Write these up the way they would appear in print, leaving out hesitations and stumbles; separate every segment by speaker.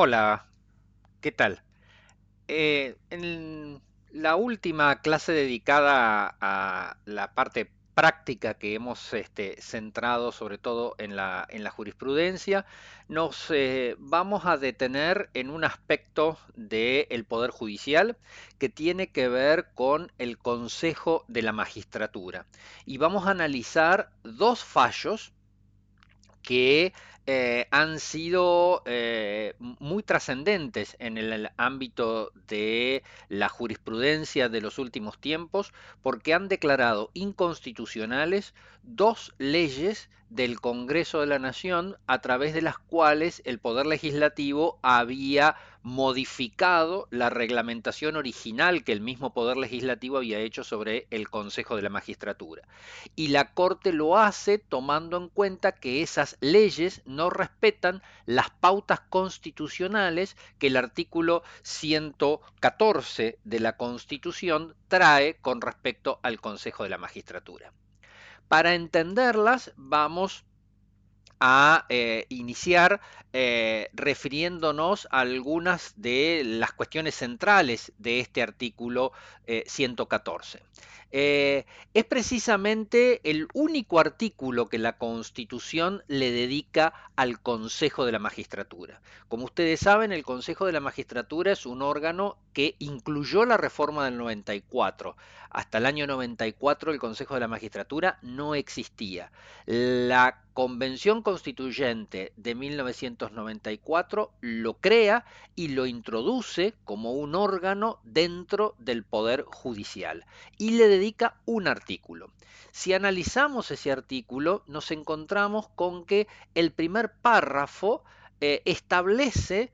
Speaker 1: Hola, ¿qué tal? En la última clase dedicada a la parte práctica que hemos centrado sobre todo en la jurisprudencia, nos vamos a detener en un aspecto del Poder Judicial que tiene que ver con el Consejo de la Magistratura. Y vamos a analizar dos fallos que han sido muy trascendentes en el ámbito de la jurisprudencia de los últimos tiempos, porque han declarado inconstitucionales dos leyes del Congreso de la Nación a través de las cuales el Poder Legislativo había modificado la reglamentación original que el mismo Poder Legislativo había hecho sobre el Consejo de la Magistratura. Y la Corte lo hace tomando en cuenta que esas leyes no respetan las pautas constitucionales que el artículo 114 de la Constitución trae con respecto al Consejo de la Magistratura. Para entenderlas, vamos a iniciar refiriéndonos a algunas de las cuestiones centrales de este artículo 114. Es precisamente el único artículo que la Constitución le dedica al Consejo de la Magistratura. Como ustedes saben, el Consejo de la Magistratura es un órgano que incluyó la reforma del 94. Hasta el año 94 el Consejo de la Magistratura no existía. La Convención Constituyente de 1994 lo crea y lo introduce como un órgano dentro del Poder Judicial y le dedica un artículo. Si analizamos ese artículo, nos encontramos con que el primer párrafo establece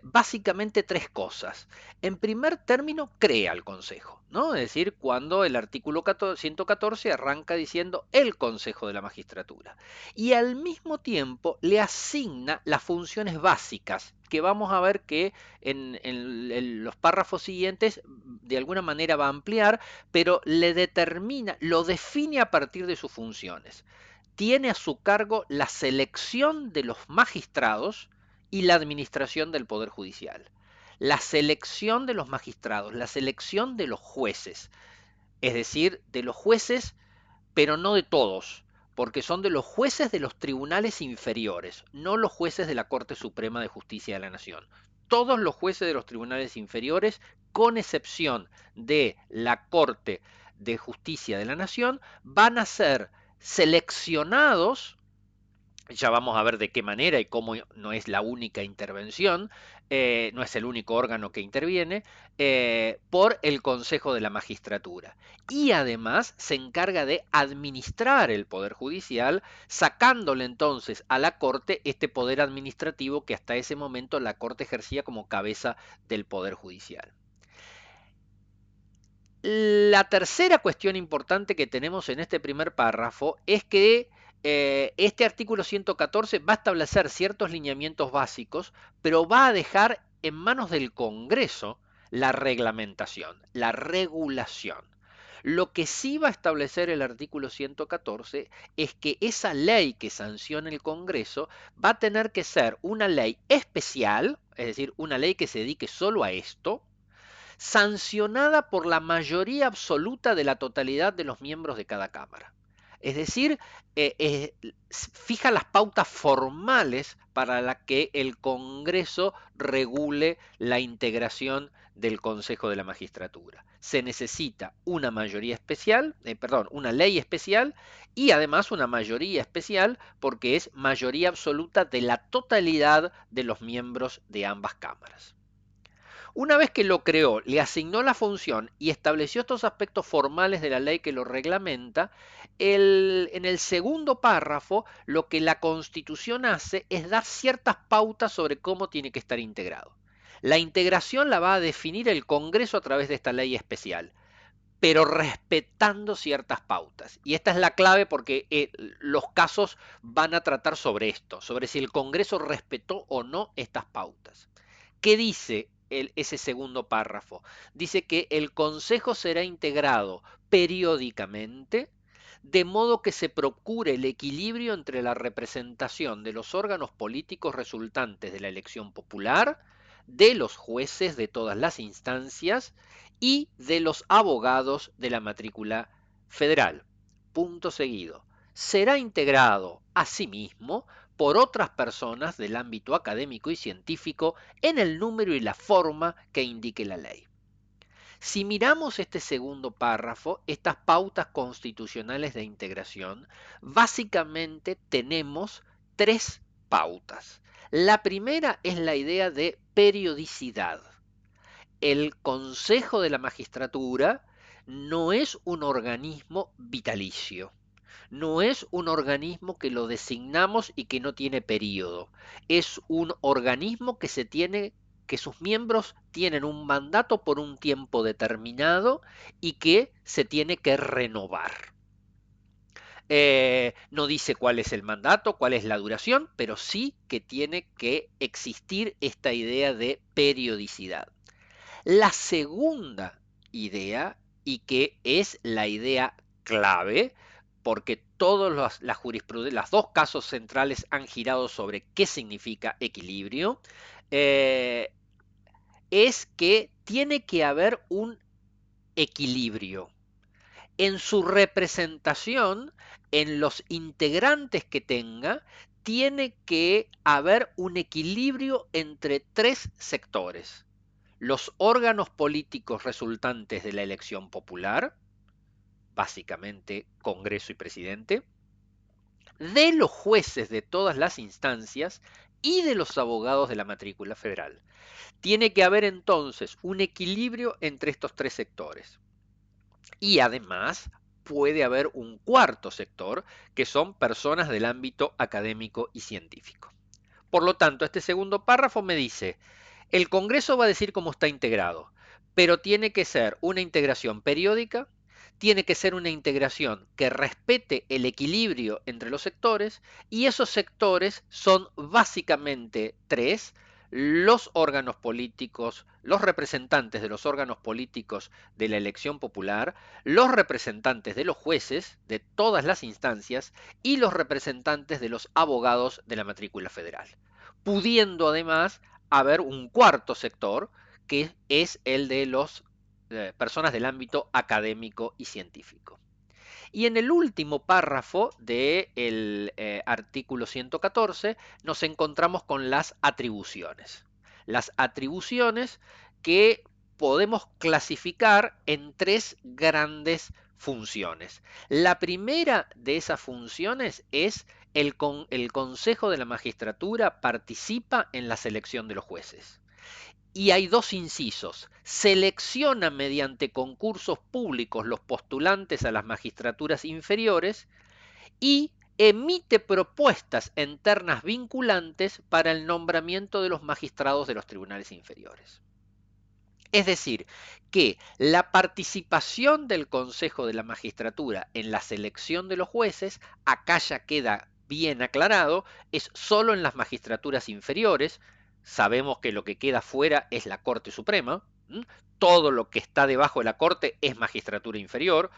Speaker 1: básicamente tres cosas. En primer término, crea el Consejo, ¿no? Es decir, cuando el artículo 114 arranca diciendo el Consejo de la Magistratura. Y al mismo tiempo le asigna las funciones básicas, que vamos a ver que en los párrafos siguientes de alguna manera va a ampliar, pero le determina, lo define a partir de sus funciones. Tiene a su cargo la selección de los magistrados y la administración del Poder Judicial. La selección de los magistrados, la selección de los jueces, es decir, de los jueces, pero no de todos, porque son de los jueces de los tribunales inferiores, no los jueces de la Corte Suprema de Justicia de la Nación. Todos los jueces de los tribunales inferiores, con excepción de la Corte de Justicia de la Nación, van a ser seleccionados. Ya vamos a ver de qué manera y cómo no es la única intervención, no es el único órgano que interviene, por el Consejo de la Magistratura. Y además se encarga de administrar el Poder Judicial, sacándole entonces a la Corte este poder administrativo que hasta ese momento la Corte ejercía como cabeza del Poder Judicial. La tercera cuestión importante que tenemos en este primer párrafo es que este artículo 114 va a establecer ciertos lineamientos básicos, pero va a dejar en manos del Congreso la reglamentación, la regulación. Lo que sí va a establecer el artículo 114 es que esa ley que sanciona el Congreso va a tener que ser una ley especial, es decir, una ley que se dedique solo a esto, sancionada por la mayoría absoluta de la totalidad de los miembros de cada Cámara. Es decir, fija las pautas formales para la que el Congreso regule la integración del Consejo de la Magistratura. Se necesita una mayoría especial, perdón, una ley especial y además una mayoría especial porque es mayoría absoluta de la totalidad de los miembros de ambas cámaras. Una vez que lo creó, le asignó la función y estableció estos aspectos formales de la ley que lo reglamenta, en el segundo párrafo lo que la Constitución hace es dar ciertas pautas sobre cómo tiene que estar integrado. La integración la va a definir el Congreso a través de esta ley especial, pero respetando ciertas pautas. Y esta es la clave porque los casos van a tratar sobre esto, sobre si el Congreso respetó o no estas pautas. ¿Qué dice ese segundo párrafo? Dice que el Consejo será integrado periódicamente de modo que se procure el equilibrio entre la representación de los órganos políticos resultantes de la elección popular, de los jueces de todas las instancias y de los abogados de la matrícula federal. Punto seguido. Será integrado, asimismo, por otras personas del ámbito académico y científico en el número y la forma que indique la ley. Si miramos este segundo párrafo, estas pautas constitucionales de integración, básicamente tenemos tres pautas. La primera es la idea de periodicidad. El Consejo de la Magistratura no es un organismo vitalicio. No es un organismo que lo designamos y que no tiene periodo. Es un organismo que que sus miembros tienen un mandato por un tiempo determinado y que se tiene que renovar. No dice cuál es el mandato, cuál es la duración, pero sí que tiene que existir esta idea de periodicidad. La segunda idea, y que es la idea clave, porque todos los dos casos centrales han girado sobre qué significa equilibrio, eh, es que tiene que haber un equilibrio en su representación, en los integrantes que tenga, tiene que haber un equilibrio entre tres sectores: los órganos políticos resultantes de la elección popular, básicamente Congreso y Presidente, de los jueces de todas las instancias y de los abogados de la matrícula federal. Tiene que haber entonces un equilibrio entre estos tres sectores. Y además puede haber un cuarto sector, que son personas del ámbito académico y científico. Por lo tanto, este segundo párrafo me dice: el Congreso va a decir cómo está integrado, pero tiene que ser una integración periódica, tiene que ser una integración que respete el equilibrio entre los sectores, y esos sectores son básicamente tres: los órganos políticos, los representantes de los órganos políticos de la elección popular, los representantes de los jueces de todas las instancias y los representantes de los abogados de la matrícula federal, pudiendo además haber un cuarto sector, que es el de las personas del ámbito académico y científico. Y en el último párrafo del artículo 114 nos encontramos con las atribuciones. Las atribuciones que podemos clasificar en tres grandes funciones. La primera de esas funciones es el Consejo de la Magistratura participa en la selección de los jueces. Y hay dos incisos: selecciona mediante concursos públicos los postulantes a las magistraturas inferiores y emite propuestas en ternas vinculantes para el nombramiento de los magistrados de los tribunales inferiores. Es decir, que la participación del Consejo de la Magistratura en la selección de los jueces, acá ya queda bien aclarado, es solo en las magistraturas inferiores. Sabemos que lo que queda fuera es la Corte Suprema. Todo lo que está debajo de la Corte es magistratura inferior: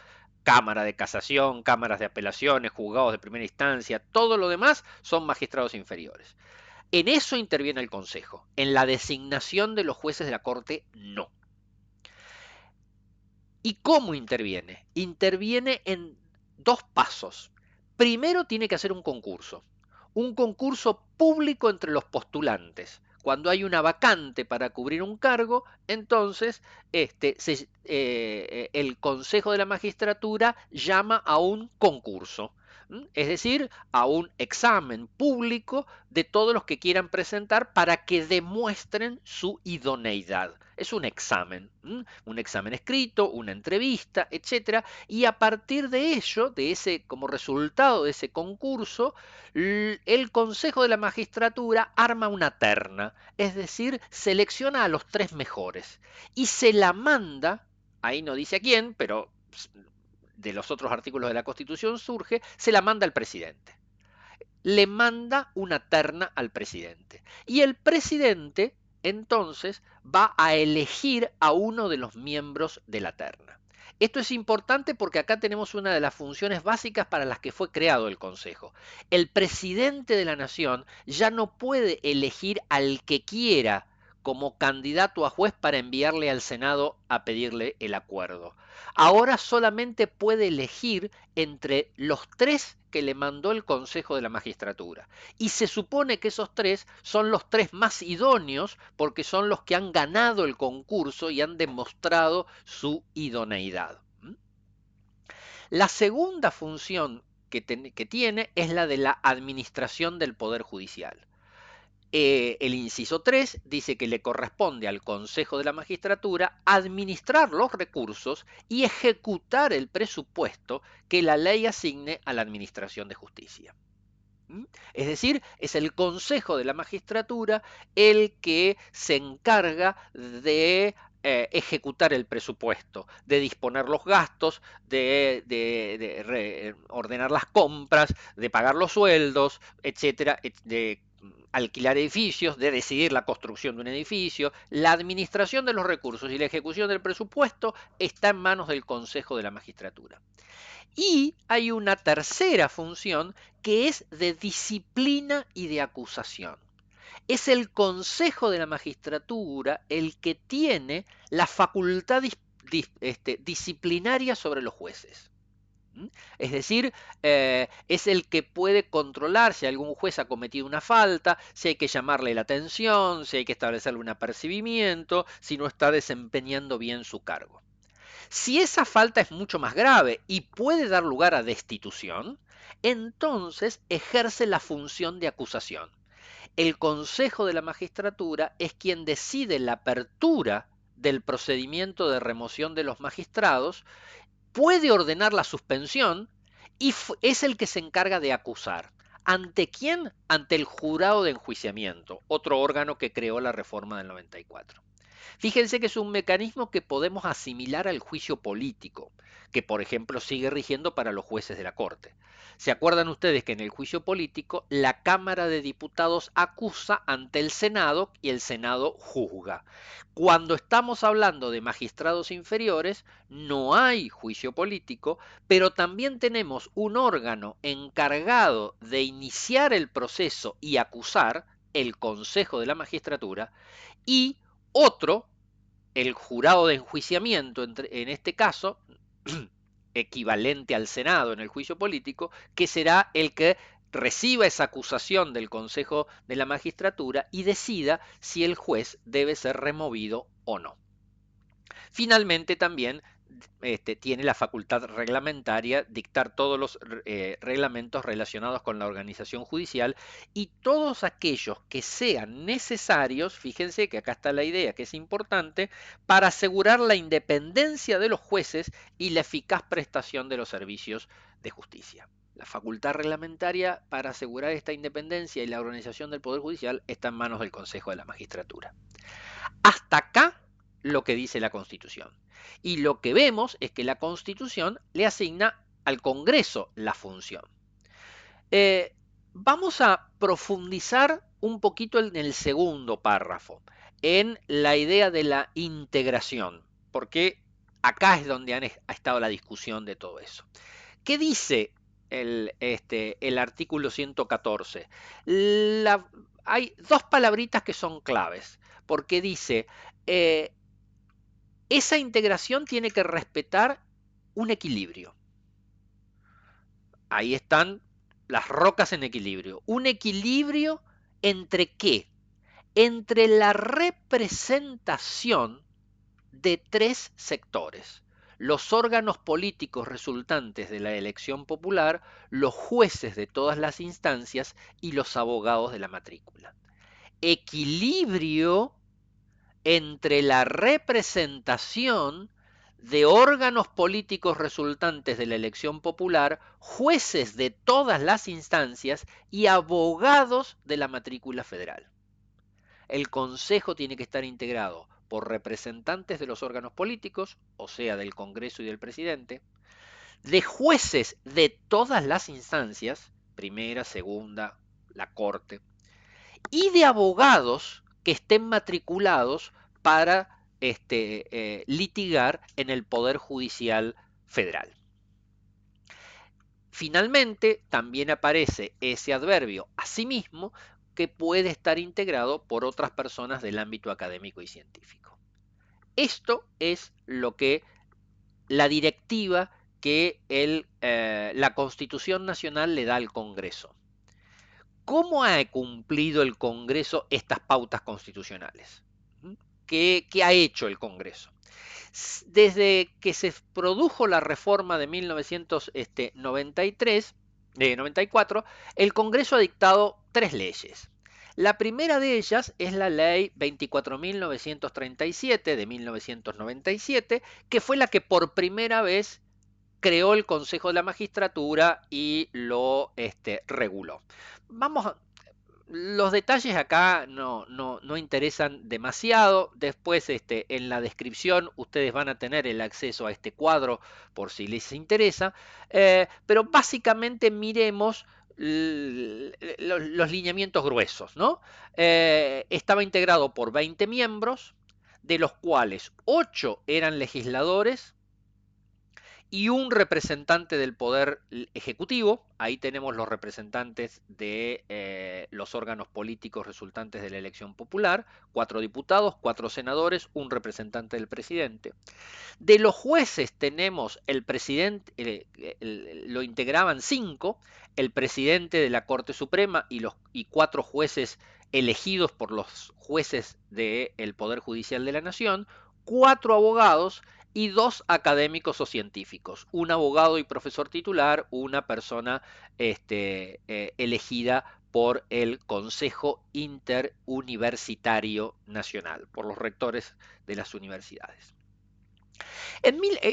Speaker 1: Cámara de Casación, cámaras de apelaciones, juzgados de primera instancia, todo lo demás son magistrados inferiores. En eso interviene el Consejo. En la designación de los jueces de la Corte, no. ¿Y cómo interviene? Interviene en dos pasos. Primero tiene que hacer un concurso público entre los postulantes. Cuando hay una vacante para cubrir un cargo, entonces el Consejo de la Magistratura llama a un concurso, es decir, a un examen público de todos los que quieran presentar para que demuestren su idoneidad. Es un examen escrito, una entrevista, etcétera, y a partir de ello, como resultado de ese concurso, el Consejo de la Magistratura arma una terna, es decir, selecciona a los tres mejores y se la manda, ahí no dice a quién, pero de los otros artículos de la Constitución surge, se la manda al presidente. Le manda una terna al presidente. Y el presidente entonces va a elegir a uno de los miembros de la terna. Esto es importante porque acá tenemos una de las funciones básicas para las que fue creado el Consejo. El presidente de la Nación ya no puede elegir al que quiera como candidato a juez para enviarle al Senado a pedirle el acuerdo. Ahora solamente puede elegir entre los tres que le mandó el Consejo de la Magistratura. Y se supone que esos tres son los tres más idóneos porque son los que han ganado el concurso y han demostrado su idoneidad. La segunda función que tiene es la de la administración del Poder Judicial. El inciso 3 dice que le corresponde al Consejo de la Magistratura administrar los recursos y ejecutar el presupuesto que la ley asigne a la Administración de Justicia. Es decir, es el Consejo de la Magistratura el que se encarga de ejecutar el presupuesto, de disponer los gastos, de ordenar las compras, de pagar los sueldos, etcétera, de alquilar edificios, de decidir la construcción de un edificio. La administración de los recursos y la ejecución del presupuesto está en manos del Consejo de la Magistratura. Y hay una tercera función que es de disciplina y de acusación. Es el Consejo de la Magistratura el que tiene la facultad disciplinaria sobre los jueces. Es decir, es el que puede controlar si algún juez ha cometido una falta, si hay que llamarle la atención, si hay que establecerle un apercibimiento, si no está desempeñando bien su cargo. Si esa falta es mucho más grave y puede dar lugar a destitución, entonces ejerce la función de acusación. El Consejo de la Magistratura es quien decide la apertura del procedimiento de remoción de los magistrados, puede ordenar la suspensión y es el que se encarga de acusar. ¿Ante quién? Ante el jurado de enjuiciamiento, otro órgano que creó la reforma del 94. Fíjense que es un mecanismo que podemos asimilar al juicio político, que por ejemplo sigue rigiendo para los jueces de la Corte. ¿Se acuerdan ustedes que en el juicio político la Cámara de Diputados acusa ante el Senado y el Senado juzga? Cuando estamos hablando de magistrados inferiores, no hay juicio político, pero también tenemos un órgano encargado de iniciar el proceso y acusar, el Consejo de la Magistratura, y otro, el jurado de enjuiciamiento, en este caso, equivalente al Senado en el juicio político, que será el que reciba esa acusación del Consejo de la Magistratura y decida si el juez debe ser removido o no. Finalmente también tiene la facultad reglamentaria dictar todos los reglamentos relacionados con la organización judicial y todos aquellos que sean necesarios, fíjense que acá está la idea que es importante, para asegurar la independencia de los jueces y la eficaz prestación de los servicios de justicia. La facultad reglamentaria para asegurar esta independencia y la organización del Poder Judicial está en manos del Consejo de la Magistratura. Hasta acá lo que dice la Constitución. Y lo que vemos es que la Constitución le asigna al Congreso la función. Vamos a profundizar un poquito en el segundo párrafo, en la idea de la integración, porque acá es donde ha estado la discusión de todo eso. ¿Qué dice el artículo 114? Hay dos palabritas que son claves, porque dice, esa integración tiene que respetar un equilibrio. Ahí están las rocas en equilibrio. ¿Un equilibrio entre qué? Entre la representación de tres sectores: los órganos políticos resultantes de la elección popular, los jueces de todas las instancias y los abogados de la matrícula. Equilibrio entre la representación de órganos políticos resultantes de la elección popular, jueces de todas las instancias y abogados de la matrícula federal. El Consejo tiene que estar integrado por representantes de los órganos políticos, o sea, del Congreso y del Presidente, de jueces de todas las instancias, primera, segunda, la Corte, y de abogados que estén matriculados para litigar en el Poder Judicial Federal. Finalmente, también aparece ese adverbio asimismo que puede estar integrado por otras personas del ámbito académico y científico. Esto es lo que la directiva que la Constitución Nacional le da al Congreso. ¿Cómo ha cumplido el Congreso estas pautas constitucionales? ¿Qué ha hecho el Congreso? Desde que se produjo la reforma de 1993, de 94, el Congreso ha dictado 3 leyes. La primera de ellas es la ley 24.937 de 1997, que fue la que por primera vez creó el Consejo de la Magistratura y lo reguló. Los detalles acá no interesan demasiado. Después en la descripción ustedes van a tener el acceso a este cuadro por si les interesa. Pero básicamente miremos los lineamientos gruesos, ¿no? Estaba integrado por 20 miembros, de los cuales 8 eran legisladores y un representante del Poder Ejecutivo. Ahí tenemos los representantes de los órganos políticos resultantes de la elección popular, 4 diputados, 4 senadores, un representante del presidente. De los jueces tenemos el presidente, lo integraban 5, el presidente de la Corte Suprema y 4 jueces elegidos por los jueces del Poder Judicial de la Nación, 4 abogados y 2 académicos o científicos, un abogado y profesor titular, una persona elegida por el Consejo Interuniversitario Nacional, por los rectores de las universidades.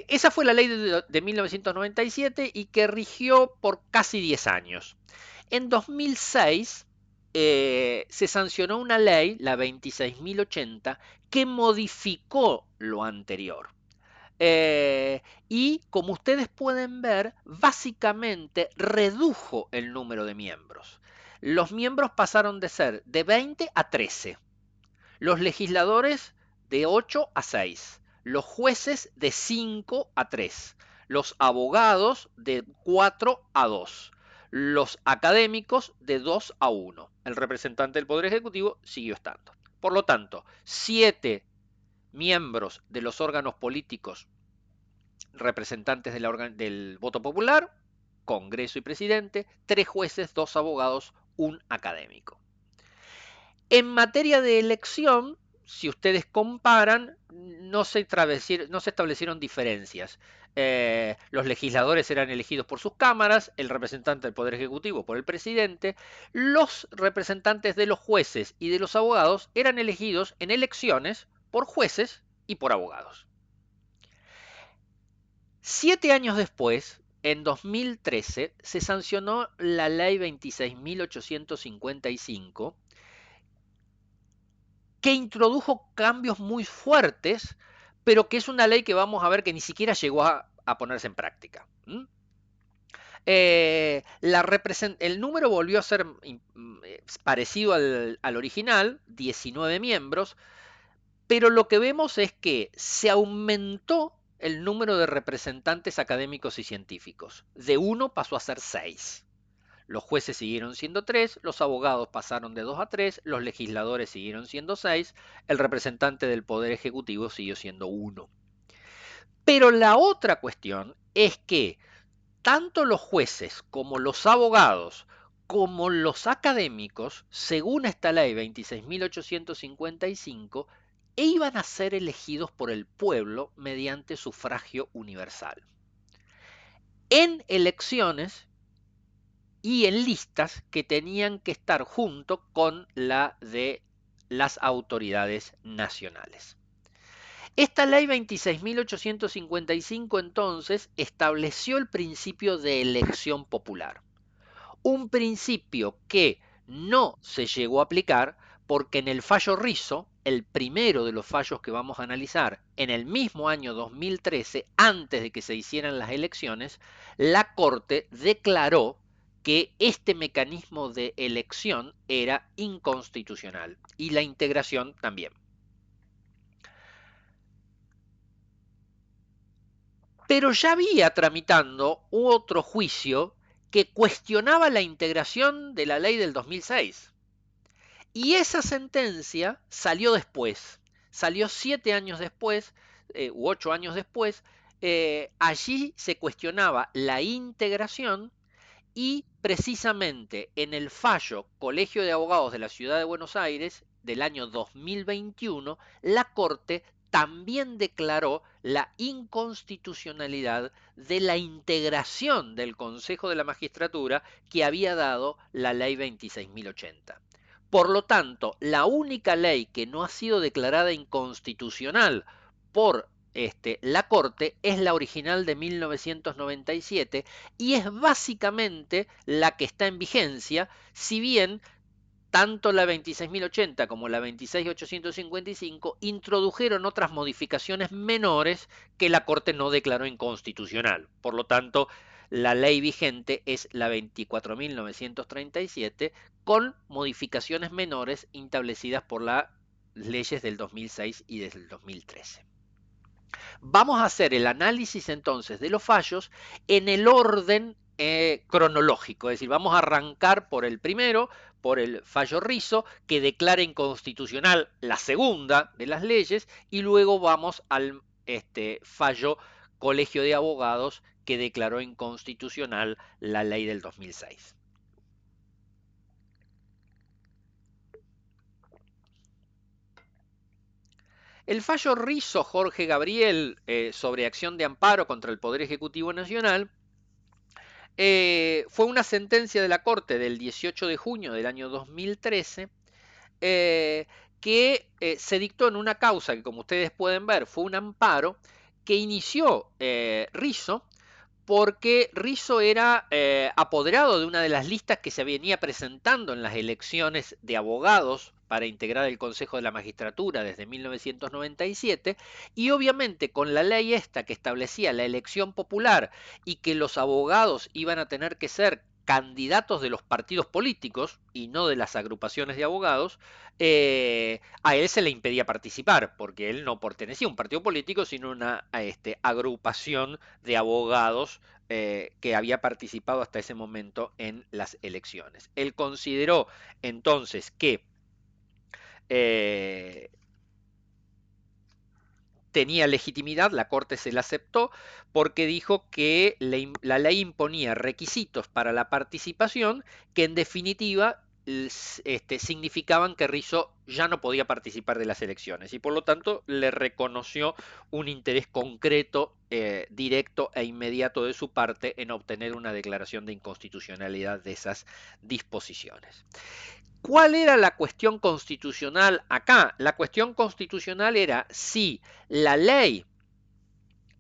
Speaker 1: Esa fue la ley de 1997 y que rigió por casi 10 años. En 2006 se sancionó una ley, la 26.080, que modificó lo anterior. Y como ustedes pueden ver, básicamente redujo el número de miembros. Los miembros pasaron de ser de 20 a 13. Los legisladores de 8 a 6. Los jueces de 5 a 3. Los abogados de 4 a 2. Los académicos de 2 a 1. El representante del Poder Ejecutivo siguió estando. Por lo tanto, 7 miembros de los órganos políticos representantes del voto popular, Congreso y presidente, 3 jueces, 2 abogados, un académico. En materia de elección, si ustedes comparan, no se establecieron diferencias. Los legisladores eran elegidos por sus cámaras, el representante del Poder Ejecutivo por el presidente, los representantes de los jueces y de los abogados eran elegidos en elecciones por jueces y por abogados. 7 años después, en 2013, se sancionó la ley 26.855, que introdujo cambios muy fuertes, pero que es una ley que vamos a ver que ni siquiera llegó a ponerse en práctica. El número volvió a ser parecido al original, 19 miembros, pero lo que vemos es que se aumentó el número de representantes académicos y científicos. De 1 pasó a ser 6. Los jueces siguieron siendo 3, los abogados pasaron de 2 a 3, los legisladores siguieron siendo 6, el representante del Poder Ejecutivo siguió siendo 1. Pero la otra cuestión es que tanto los jueces como los abogados como los académicos, según esta ley 26.855, iban a ser elegidos por el pueblo mediante sufragio universal. En elecciones y en listas que tenían que estar junto con la de las autoridades nacionales. Esta ley 26.855 entonces estableció el principio de elección popular. Un principio que no se llegó a aplicar porque en el fallo Rizzo, el primero de los fallos que vamos a analizar en el mismo año 2013, antes de que se hicieran las elecciones, la Corte declaró que este mecanismo de elección era inconstitucional y la integración también. Pero ya había tramitando otro juicio que cuestionaba la integración de la ley del 2006. Y esa sentencia salió después, salió 7 años después, u 8 años después. Allí se cuestionaba la integración y precisamente en el fallo Colegio de Abogados de la Ciudad de Buenos Aires del año 2021, la Corte también declaró la inconstitucionalidad de la integración del Consejo de la Magistratura que había dado la ley 26.080. Por lo tanto, la única ley que no ha sido declarada inconstitucional por la Corte es la original de 1997 y es básicamente la que está en vigencia, si bien tanto la 26.080 como la 26.855 introdujeron otras modificaciones menores que la Corte no declaró inconstitucional. Por lo tanto, la ley vigente es la 24.937 con modificaciones menores establecidas por las leyes del 2006 y del 2013. Vamos a hacer el análisis entonces de los fallos en el orden cronológico, es decir, vamos a arrancar por el primero, por el fallo Rizzo, que declara inconstitucional la segunda de las leyes, y luego vamos al fallo Colegio de Abogados, que declaró inconstitucional la ley del 2006. El fallo Rizzo Jorge Gabriel sobre acción de amparo contra el Poder Ejecutivo Nacional fue una sentencia de la Corte del 18 de junio del año 2013 que se dictó en una causa que, como ustedes pueden ver, fue un amparo que inició Rizzo porque Rizzo era apoderado de una de las listas que se venía presentando en las elecciones de abogados para integrar el Consejo de la Magistratura desde 1997 y obviamente con la ley esta que establecía la elección popular y que los abogados iban a tener que ser candidatos de los partidos políticos y no de las agrupaciones de abogados, a él se le impedía participar porque él no pertenecía a un partido político sino a una agrupación de abogados que había participado hasta ese momento en las elecciones. Él consideró entonces que eh, tenía legitimidad, la Corte se la aceptó porque dijo que la ley imponía requisitos para la participación que en definitiva significaban que Rizzo ya no podía participar de las elecciones y por lo tanto le reconoció un interés concreto, directo e inmediato de su parte en obtener una declaración de inconstitucionalidad de esas disposiciones. ¿Cuál era la cuestión constitucional acá? La cuestión constitucional era si la ley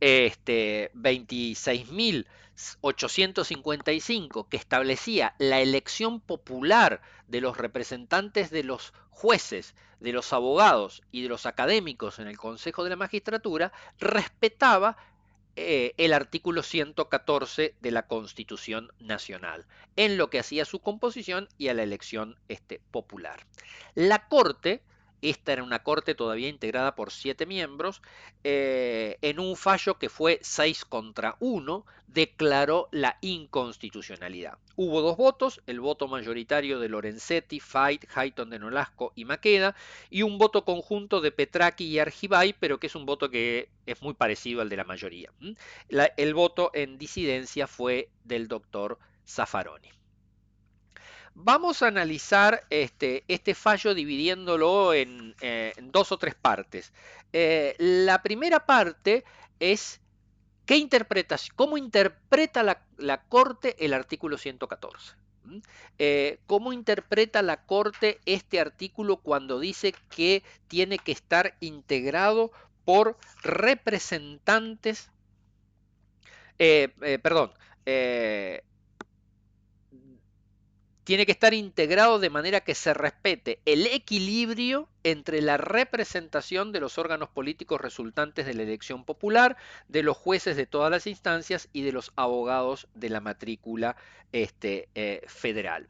Speaker 1: 26.855 que establecía la elección popular de los representantes de los jueces, de los abogados y de los académicos en el Consejo de la Magistratura, respetaba el artículo 114 de la Constitución Nacional, en lo que hacía su composición y a la elección popular. La Corte, esta era una Corte todavía integrada por 7 miembros, en un fallo que fue 6 contra 1, declaró la inconstitucionalidad. Hubo 2 votos, el voto mayoritario de Lorenzetti, Fait, Hayton de Nolasco y Maqueda, y un voto conjunto de Petraki y Argibay, pero que es un voto que es muy parecido al de la mayoría. El voto en disidencia fue del doctor Zaffaroni. Vamos a analizar este fallo dividiéndolo en 2 o 3 partes. La primera parte es cómo interpreta la Corte el artículo 114. ¿Cómo interpreta la Corte este artículo cuando dice que tiene que estar integrado por representantes, perdón, eh, tiene que estar integrado de manera que se respete el equilibrio entre la representación de los órganos políticos resultantes de la elección popular, de los jueces de todas las instancias y de los abogados de la matrícula federal?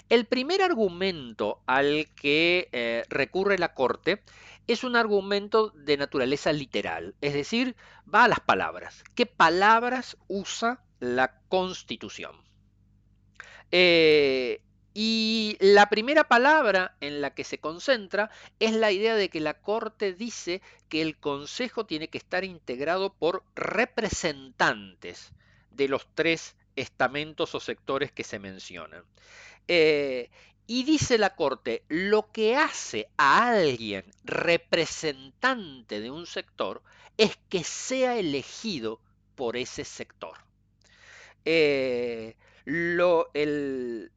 Speaker 1: El primer argumento al que recurre la Corte es un argumento de naturaleza literal, es decir, va a las palabras. ¿Qué palabras usa la Constitución? Eh, y la primera palabra en la que se concentra es la idea de que la Corte dice que el Consejo tiene que estar integrado por representantes de los tres estamentos o sectores que se mencionan. Eh, y dice la Corte, lo que hace a alguien representante de un sector es que sea elegido por ese sector. Eh, lo, el,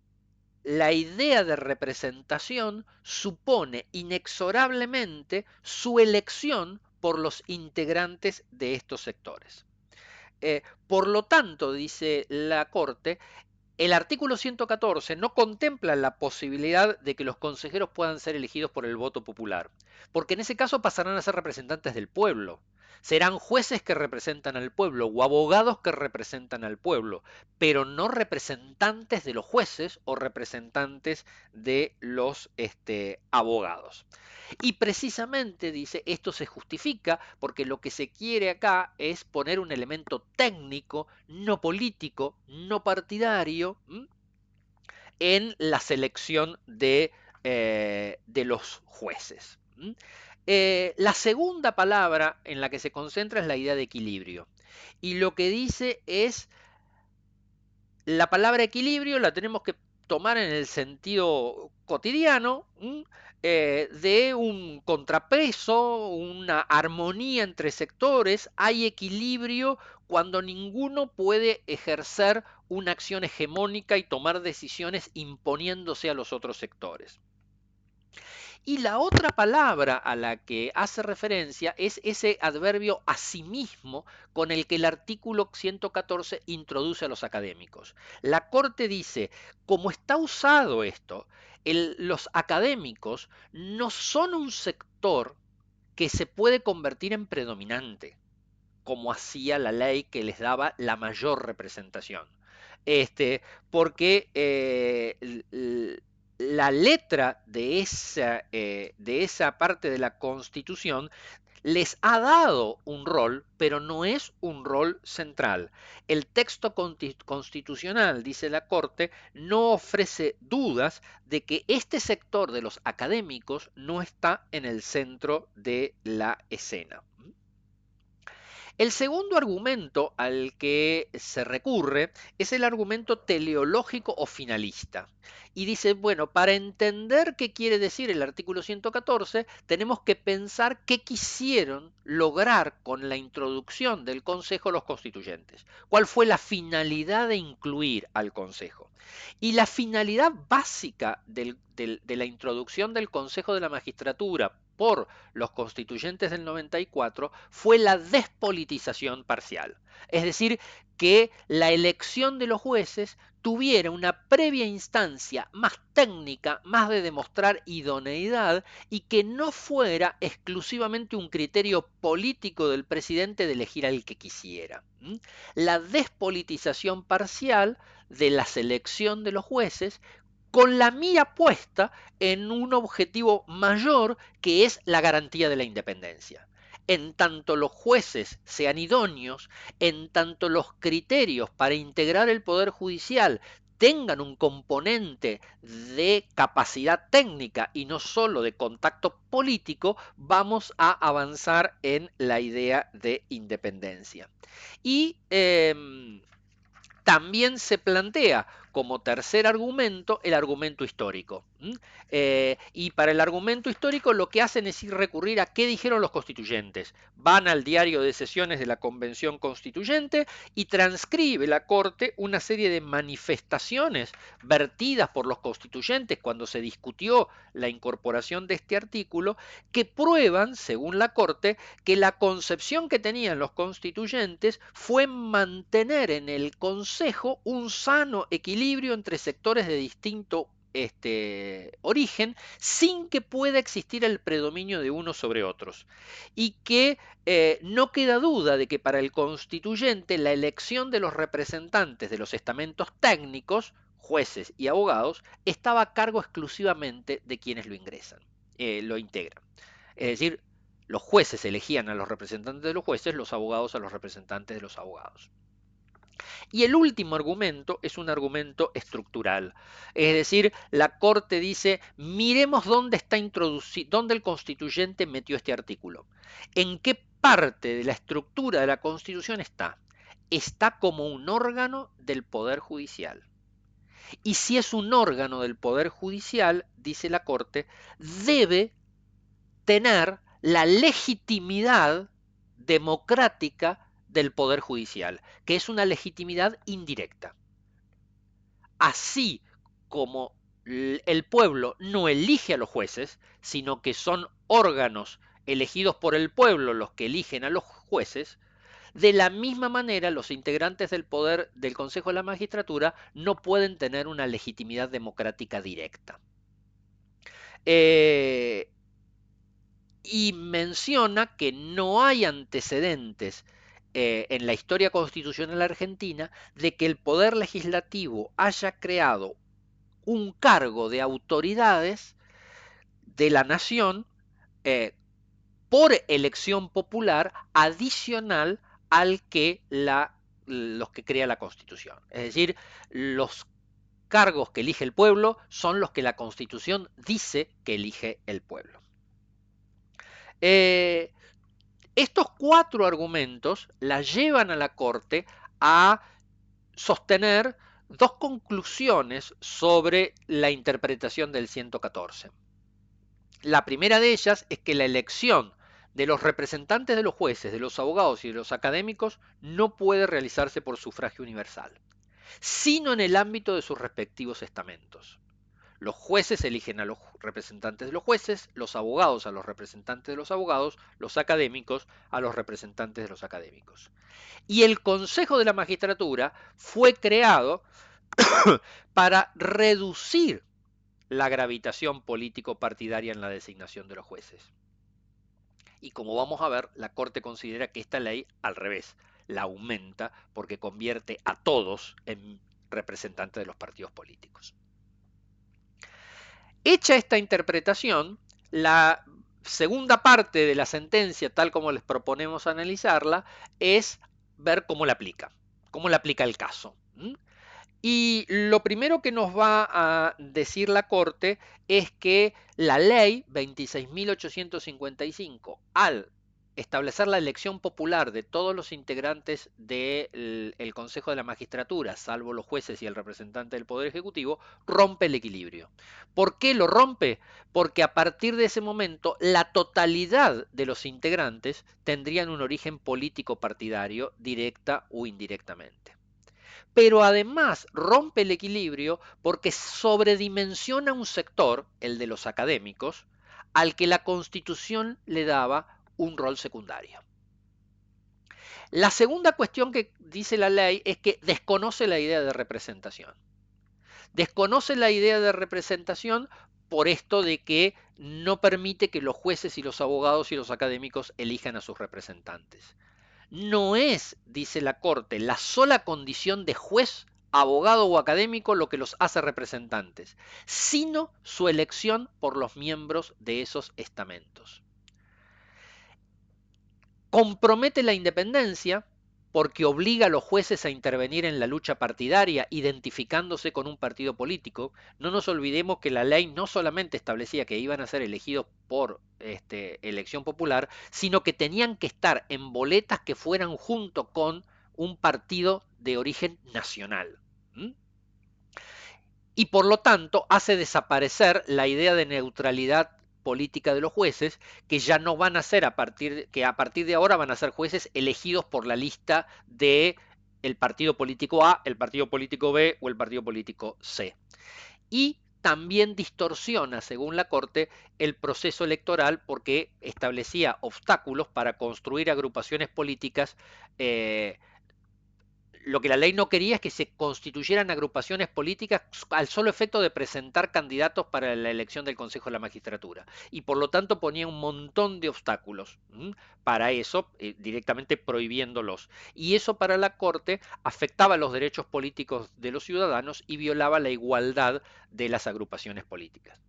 Speaker 1: la idea de representación supone inexorablemente su elección por los integrantes de estos sectores. Por lo tanto, dice la Corte, el artículo 114 no contempla la posibilidad de que los consejeros puedan ser elegidos por el voto popular, porque en ese caso pasarán a ser representantes del pueblo. Serán jueces que representan al pueblo o abogados que representan al pueblo, pero no representantes de los jueces o representantes de los abogados. Y precisamente, dice, esto se justifica porque lo que se quiere acá es poner un elemento técnico, no político, no partidario, en la selección de los jueces. La segunda palabra en la que se concentra es la idea de equilibrio. Y lo que dice es la palabra equilibrio la tenemos que tomar en el sentido cotidiano, de un contrapeso, una armonía entre sectores. Hay equilibrio cuando ninguno puede ejercer una acción hegemónica y tomar decisiones imponiéndose a los otros sectores. Y la otra palabra a la que hace referencia es ese adverbio asimismo con el que el artículo 114 introduce a los académicos. La Corte dice, como está usado esto, los académicos no son un sector que se puede convertir en predominante, como hacía la ley que les daba la mayor representación. Porque la letra de esa parte de la Constitución les ha dado un rol, pero no es un rol central. El texto constitucional, dice la Corte, no ofrece dudas de que este sector de los académicos no está en el centro de la escena. El segundo argumento al que se recurre es el argumento teleológico o finalista. Y dice, bueno, para entender qué quiere decir el artículo 114, tenemos que pensar qué quisieron lograr con la introducción del Consejo los constituyentes. ¿Cuál fue la finalidad de incluir al Consejo? Y la finalidad básica de la introducción del Consejo de la Magistratura por los constituyentes del 94 fue la despolitización parcial. Es decir, que la elección de los jueces tuviera una previa instancia más técnica, más de demostrar idoneidad y que no fuera exclusivamente un criterio político del presidente de elegir al que quisiera. La despolitización parcial de la selección de los jueces con la mira puesta en un objetivo mayor que es la garantía de la independencia. En tanto los jueces sean idóneos, en tanto los criterios para integrar el Poder Judicial tengan un componente de capacidad técnica y no solo de contacto político, vamos a avanzar en la idea de independencia. Y también se plantea como tercer argumento el argumento histórico. Y para el argumento histórico lo que hacen es ir recurrir a qué dijeron los constituyentes. Van al diario de sesiones de la Convención Constituyente y transcribe la Corte una serie de manifestaciones vertidas por los constituyentes cuando se discutió la incorporación de este artículo, que prueban, según la Corte, que la concepción que tenían los constituyentes fue mantener en el Consejo un sano equilibrio entre sectores de distinto origen sin que pueda existir el predominio de unos sobre otros. Y que no queda duda de que para el constituyente la elección de los representantes de los estamentos técnicos, jueces y abogados, estaba a cargo exclusivamente de quienes lo integran. Es decir, los jueces elegían a los representantes de los jueces, los abogados a los representantes de los abogados. Y el último argumento es un argumento estructural. Es decir, la Corte dice, miremos dónde está introducido, dónde el constituyente metió este artículo. ¿En qué parte de la estructura de la Constitución está? Está como un órgano del Poder Judicial. Y si es un órgano del Poder Judicial, dice la Corte, debe tener la legitimidad democrática del Poder Judicial, que es una legitimidad indirecta. Así como el pueblo no elige a los jueces, sino que son órganos elegidos por el pueblo los que eligen a los jueces, de la misma manera los integrantes del poder del Consejo de la Magistratura no pueden tener una legitimidad democrática directa. Y menciona que no hay antecedentes en la historia constitucional argentina de que el poder legislativo haya creado un cargo de autoridades de la nación por elección popular adicional al que los que crea la Constitución. Es decir, los cargos que elige el pueblo son los que la Constitución dice que elige el pueblo. Estos 4 argumentos la llevan a la Corte a sostener 2 conclusiones sobre la interpretación del 114. La primera de ellas es que la elección de los representantes de los jueces, de los abogados y de los académicos no puede realizarse por sufragio universal, sino en el ámbito de sus respectivos estamentos. Los jueces eligen a los representantes de los jueces, los abogados a los representantes de los abogados, los académicos a los representantes de los académicos. Y el Consejo de la Magistratura fue creado para reducir la gravitación político-partidaria en la designación de los jueces. Y como vamos a ver, la Corte considera que esta ley, al revés, la aumenta porque convierte a todos en representantes de los partidos políticos. Hecha esta interpretación, la segunda parte de la sentencia, tal como les proponemos analizarla, es ver cómo la aplica el caso. Y lo primero que nos va a decir la Corte es que la ley 26.855, al establecer la elección popular de todos los integrantes del Consejo de la Magistratura, salvo los jueces y el representante del Poder Ejecutivo, rompe el equilibrio. ¿Por qué lo rompe? Porque a partir de ese momento la totalidad de los integrantes tendrían un origen político partidario, directa o indirectamente. Pero además rompe el equilibrio porque sobredimensiona un sector, el de los académicos, al que la Constitución le daba un rol secundario. La segunda cuestión que dice la ley es que desconoce la idea de representación. Desconoce la idea de representación por esto de que no permite que los jueces y los abogados y los académicos elijan a sus representantes. No es, dice la Corte, la sola condición de juez, abogado o académico lo que los hace representantes, sino su elección por los miembros de esos estamentos. Compromete la independencia porque obliga a los jueces a intervenir en la lucha partidaria identificándose con un partido político. No nos olvidemos que la ley no solamente establecía que iban a ser elegidos por elección popular, sino que tenían que estar en boletas que fueran junto con un partido de origen nacional. Y por lo tanto hace desaparecer la idea de neutralidad política de los jueces, que ya no van a ser a partir de ahora van a ser jueces elegidos por la lista de el partido político A, el partido político B o el partido político C. Y también distorsiona, según la Corte, el proceso electoral porque establecía obstáculos para construir agrupaciones políticas lo que la ley no quería es que se constituyeran agrupaciones políticas al solo efecto de presentar candidatos para la elección del Consejo de la Magistratura. Y por lo tanto ponía un montón de obstáculos para eso, directamente prohibiéndolos. Y eso para la Corte afectaba los derechos políticos de los ciudadanos y violaba la igualdad de las agrupaciones políticas.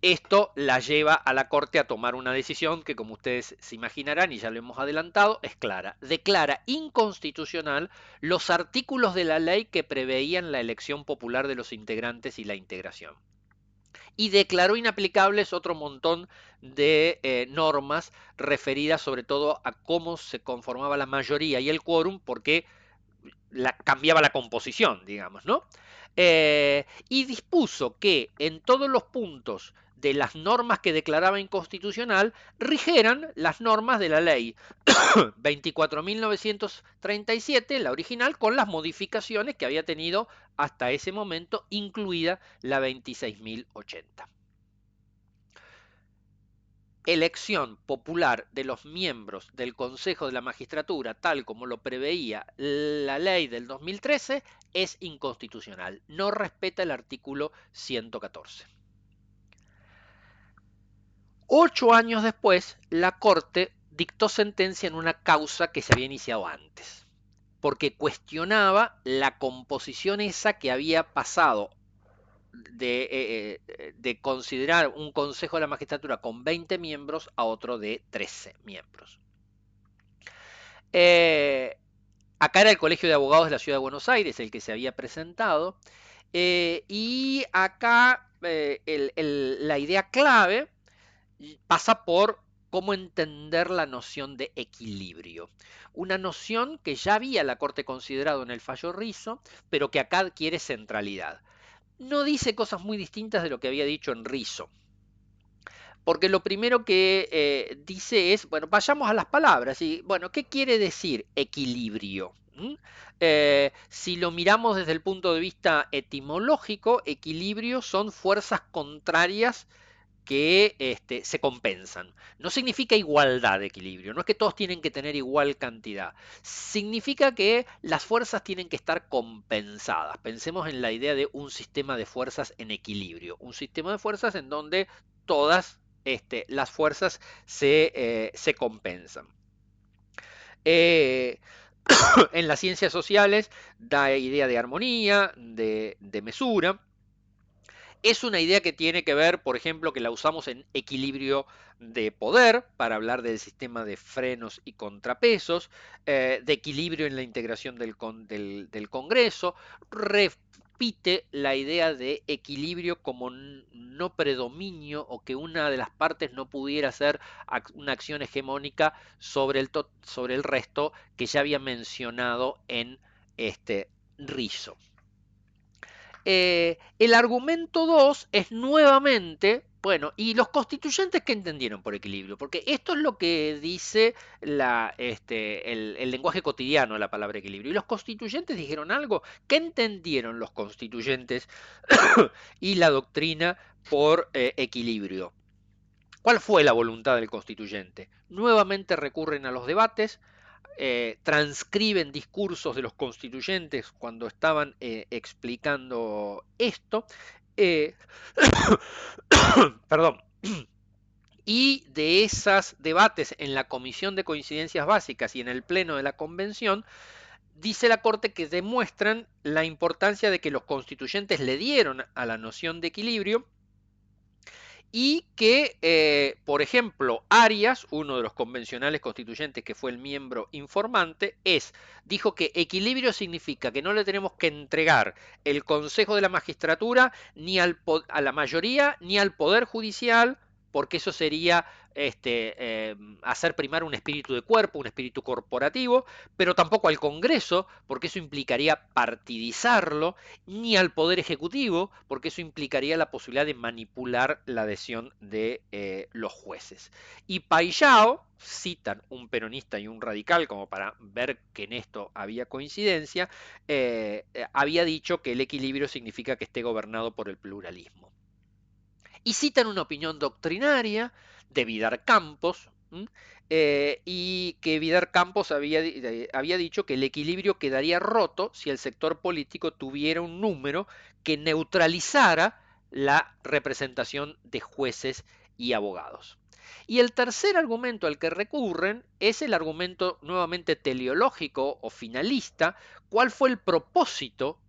Speaker 1: Esto la lleva a la Corte a tomar una decisión que, como ustedes se imaginarán, y ya lo hemos adelantado, es clara. Declara inconstitucional los artículos de la ley que preveían la elección popular de los integrantes y la integración. Y declaró inaplicables otro montón de normas referidas sobre todo a cómo se conformaba la mayoría y el quórum, porque cambiaba la composición, digamos, ¿no? Y dispuso que en todos los puntos de las normas que declaraba inconstitucional rigeran las normas de la ley 24.937, la original, con las modificaciones que había tenido hasta ese momento, incluida la 26.080. Elección popular de los miembros del Consejo de la Magistratura, tal como lo preveía la ley del 2013, es inconstitucional. No respeta el artículo 114. 8 años después, la Corte dictó sentencia en una causa que se había iniciado antes, porque cuestionaba la composición esa que había pasado de considerar un Consejo de la Magistratura con 20 miembros a otro de 13 miembros. Acá era el Colegio de Abogados de la Ciudad de Buenos Aires el que se había presentado, y acá la idea clave pasa por cómo entender la noción de equilibrio. Una noción que ya había la Corte considerado en el fallo Rizzo, pero que acá adquiere centralidad. No dice cosas muy distintas de lo que había dicho en Rizzo, porque lo primero que dice es, bueno, vayamos a las palabras, y bueno, ¿qué quiere decir equilibrio? Si lo miramos desde el punto de vista etimológico, equilibrio son fuerzas contrarias que se compensan. No significa igualdad de equilibrio, no es que todos tienen que tener igual cantidad. Significa que las fuerzas tienen que estar compensadas. Pensemos en la idea de un sistema de fuerzas en equilibrio. Un sistema de fuerzas en donde todas las fuerzas se compensan. Eh, en las ciencias sociales da idea de armonía, de mesura. Es una idea que tiene que ver, por ejemplo, que la usamos en equilibrio de poder para hablar del sistema de frenos y contrapesos, de equilibrio en la integración del Congreso, repite la idea de equilibrio como no predominio o que una de las partes no pudiera ser una acción hegemónica sobre el resto que ya había mencionado en Rizzo. El argumento 2 es nuevamente, bueno, ¿y los constituyentes qué entendieron por equilibrio? Porque esto es lo que dice el lenguaje cotidiano de la palabra equilibrio. ¿Y los constituyentes dijeron algo? ¿Qué entendieron los constituyentes y la doctrina por equilibrio? ¿Cuál fue la voluntad del constituyente? Nuevamente recurren a los debates, transcriben discursos de los constituyentes cuando estaban explicando esto, eh, perdón, y de esos debates en la Comisión de Coincidencias Básicas y en el Pleno de la Convención, dice la Corte que demuestran la importancia de que los constituyentes le dieron a la noción de equilibrio y que, por ejemplo, Arias, uno de los convencionales constituyentes que fue el miembro informante, dijo que equilibrio significa que no le tenemos que entregar el Consejo de la Magistratura ni a la mayoría ni al Poder Judicial, porque eso sería hacer primar un espíritu de cuerpo, un espíritu corporativo, pero tampoco al Congreso, porque eso implicaría partidizarlo, ni al Poder Ejecutivo, porque eso implicaría la posibilidad de manipular la adhesión de los jueces. Y Paillao, citan un peronista y un radical como para ver que en esto había coincidencia, había dicho que el equilibrio significa que esté gobernado por el pluralismo. Y citan una opinión doctrinaria de Vidar Campos, ¿m? Y que Vidal Campos había dicho que el equilibrio quedaría roto si el sector político tuviera un número que neutralizara la representación de jueces y abogados. Y el tercer argumento al que recurren es el argumento nuevamente teleológico o finalista. ¿Cuál fue el propósito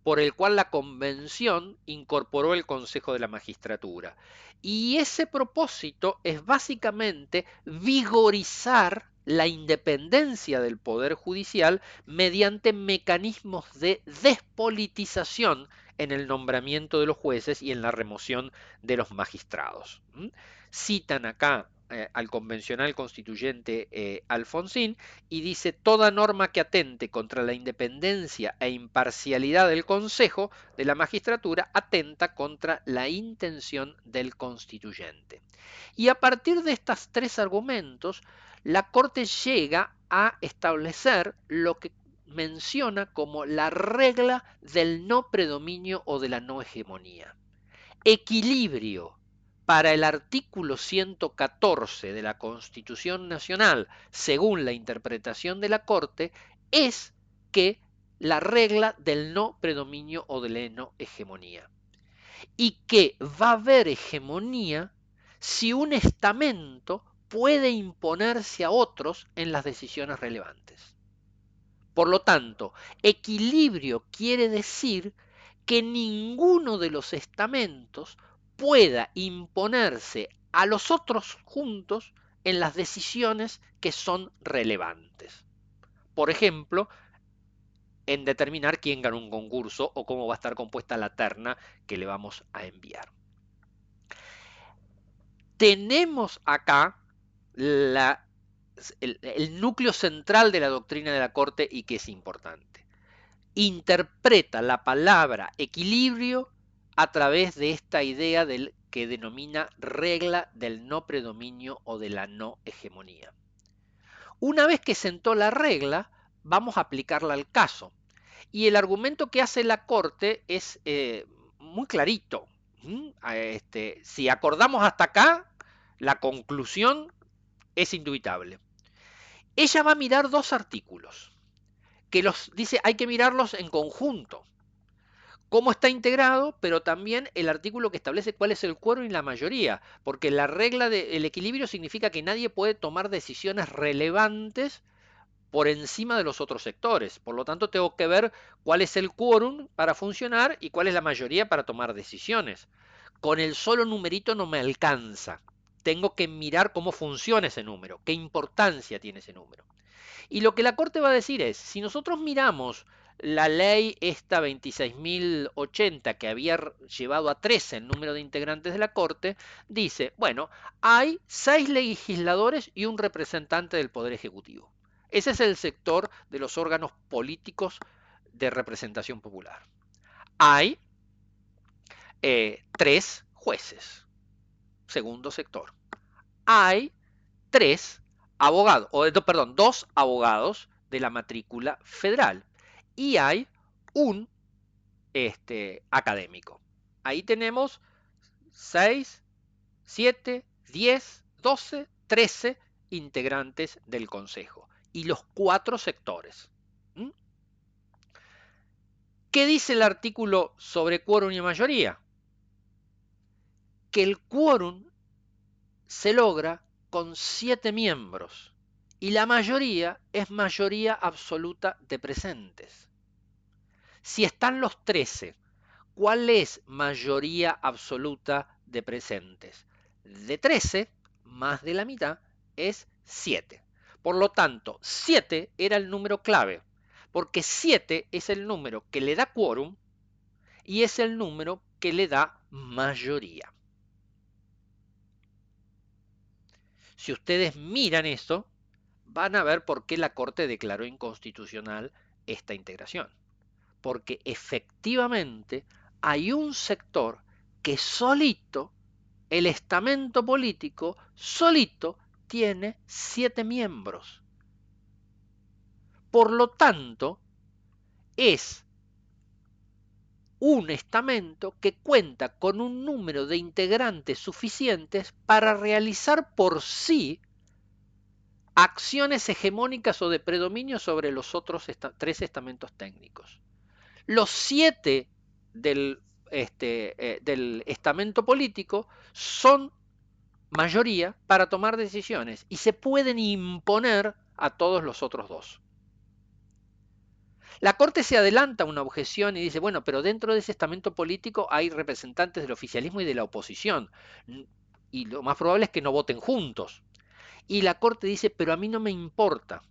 Speaker 1: por el cual la Convención incorporó el Consejo de la Magistratura? Y ese propósito es básicamente vigorizar la independencia del Poder Judicial mediante mecanismos de despolitización en el nombramiento de los jueces y en la remoción de los magistrados. Citan acá al convencional constituyente Alfonsín y dice: toda norma que atente contra la independencia e imparcialidad del Consejo de la Magistratura atenta contra la intención del constituyente. Y a partir de estos tres argumentos, la Corte llega a establecer lo que menciona como la regla del no predominio o de la no hegemonía. Equilibrio para el artículo 114 de la Constitución Nacional, según la interpretación de la Corte, es que la regla del no predominio o de la no hegemonía. Y que va a haber hegemonía si un estamento puede imponerse a otros en las decisiones relevantes. Por lo tanto, equilibrio quiere decir que ninguno de los estamentos pueda imponerse a los otros juntos en las decisiones que son relevantes. Por ejemplo, en determinar quién ganó un concurso o cómo va a estar compuesta la terna que le vamos a enviar. Tenemos acá el núcleo central de la doctrina de la Corte y que es importante. Interpreta la palabra equilibrio a través de esta idea del que denomina regla del no predominio o de la no hegemonía. Una vez que sentó la regla, vamos a aplicarla al caso. Y el argumento que hace la Corte es muy clarito. Si acordamos hasta acá, la conclusión es indubitable. Ella va a mirar dos artículos, que los dice hay que mirarlos en conjunto. Cómo está integrado, pero también el artículo que establece cuál es el quórum y la mayoría, porque la regla del equilibrio significa que nadie puede tomar decisiones relevantes por encima de los otros sectores. Por lo tanto, tengo que ver cuál es el quórum para funcionar y cuál es la mayoría para tomar decisiones. Con el solo numerito no me alcanza. Tengo que mirar cómo funciona ese número, qué importancia tiene ese número. Y lo que la Corte va a decir es, si nosotros miramos la ley esta 26.080 que había llevado a 13 el número de integrantes de la Corte, dice, bueno, hay 6 legisladores y un representante del Poder Ejecutivo. Ese es el sector de los órganos políticos de representación popular. Hay 3 jueces, segundo sector. Hay 3 abogados, perdón, 2 abogados de la matrícula federal. Y hay un académico. Ahí tenemos 6, 7, 10, 12, 13 integrantes del Consejo. Y los 4 sectores. ¿Qué dice el artículo sobre quórum y mayoría? Que el quórum se logra con 7 miembros y la mayoría es mayoría absoluta de presentes. Si están los 13, ¿cuál es mayoría absoluta de presentes? De 13, más de la mitad es 7. Por lo tanto, 7 era el número clave, porque 7 es el número que le da quórum y es el número que le da mayoría. Si ustedes miran eso, van a ver por qué la Corte declaró inconstitucional esta integración. Porque efectivamente hay un sector que solito, el estamento político, solito tiene 7 miembros. Por lo tanto, es un estamento que cuenta con un número de integrantes suficientes para realizar por sí acciones hegemónicas o de predominio sobre los otros tres estamentos técnicos. Los 7 del estamento político son mayoría para tomar decisiones y se pueden imponer a todos los otros dos. La Corte se adelanta a una objeción y dice, bueno, pero dentro de ese estamento político hay representantes del oficialismo y de la oposición, y lo más probable es que no voten juntos. Y la Corte dice, pero a mí no me importa,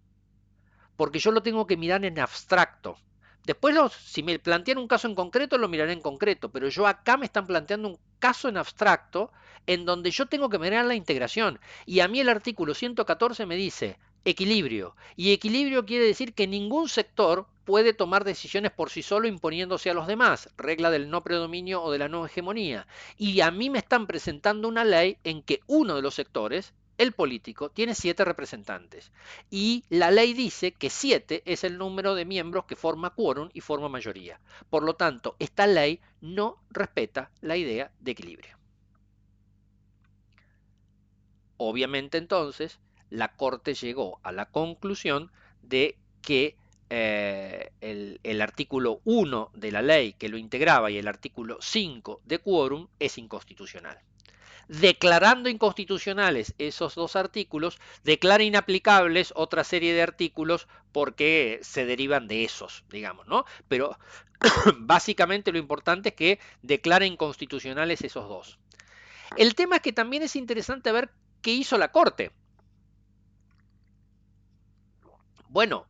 Speaker 1: porque yo lo tengo que mirar en abstracto. Después, si me plantean un caso en concreto, lo miraré en concreto, pero yo acá me están planteando un caso en abstracto en donde yo tengo que mirar la integración. Y a mí el artículo 114 me dice equilibrio. Y equilibrio quiere decir que ningún sector puede tomar decisiones por sí solo imponiéndose a los demás, regla del no predominio o de la no hegemonía. Y a mí me están presentando una ley en que uno de los sectores, el político, tiene 7 representantes. Y la ley dice que 7 es el número de miembros que forma quórum y forma mayoría. Por lo tanto, esta ley no respeta la idea de equilibrio. Obviamente entonces, la Corte llegó a la conclusión de que el artículo 1 de la ley que lo integraba y el artículo 5 de quórum es inconstitucional. Declarando inconstitucionales esos dos artículos, declara inaplicables otra serie de artículos porque se derivan de esos, digamos, ¿no? Pero básicamente lo importante es que declara inconstitucionales esos dos. El tema es que también es interesante ver qué hizo la Corte. Bueno,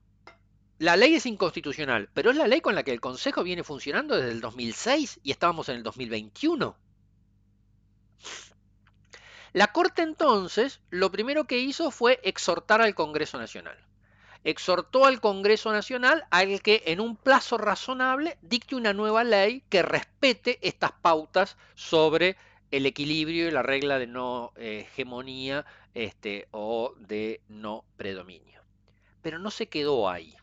Speaker 1: la ley es inconstitucional, pero es la ley con la que el Consejo viene funcionando desde el 2006 y estábamos en el 2021. La Corte entonces lo primero que hizo fue exhortar al Congreso Nacional. Exhortó al Congreso Nacional al que en un plazo razonable dicte una nueva ley que respete estas pautas sobre el equilibrio y la regla de no hegemonía o de no predominio. Pero no se quedó ahí,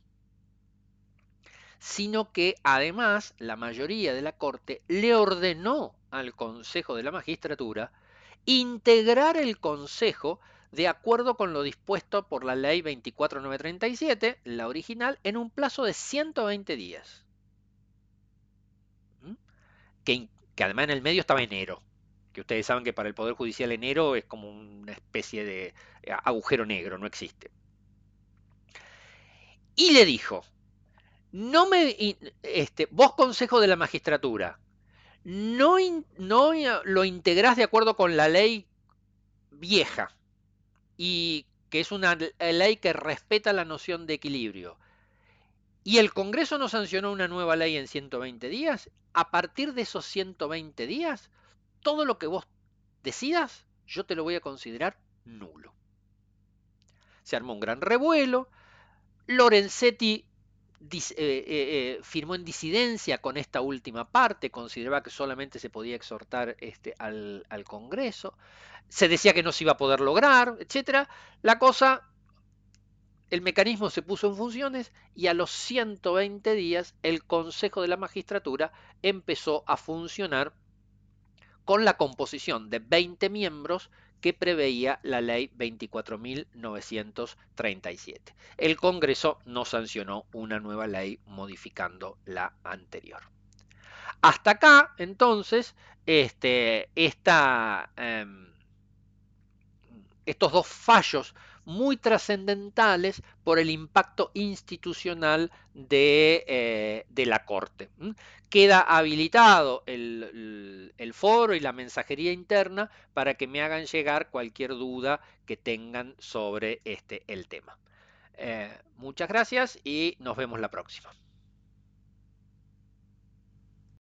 Speaker 1: sino que además la mayoría de la Corte le ordenó al Consejo de la Magistratura integrar el Consejo de acuerdo con lo dispuesto por la Ley 24937, la original, en un plazo de 120 días. ¿Mm? Que además en el medio estaba enero, que ustedes saben que para el Poder Judicial enero es como una especie de agujero negro, no existe. Y le dijo, no me, vos Consejo de la Magistratura, no, no lo integrás de acuerdo con la ley vieja, y que es una ley que respeta la noción de equilibrio, y el Congreso no sancionó una nueva ley en 120 días, a partir de esos 120 días, todo lo que vos decidas, yo te lo voy a considerar nulo. Se armó un gran revuelo, Lorenzetti firmó en disidencia con esta última parte, consideraba que solamente se podía exhortar al Congreso, se decía que no se iba a poder lograr, etc. La cosa, el mecanismo se puso en funciones y a los 120 días el Consejo de la Magistratura empezó a funcionar con la composición de 20 miembros que preveía la ley 24.937. El Congreso no sancionó una nueva ley modificando la anterior. Hasta acá, entonces, estos dos fallos muy trascendentales por el impacto institucional de la Corte. Queda habilitado el foro y la mensajería interna para que me hagan llegar cualquier duda que tengan sobre el tema. Muchas gracias y nos vemos la próxima.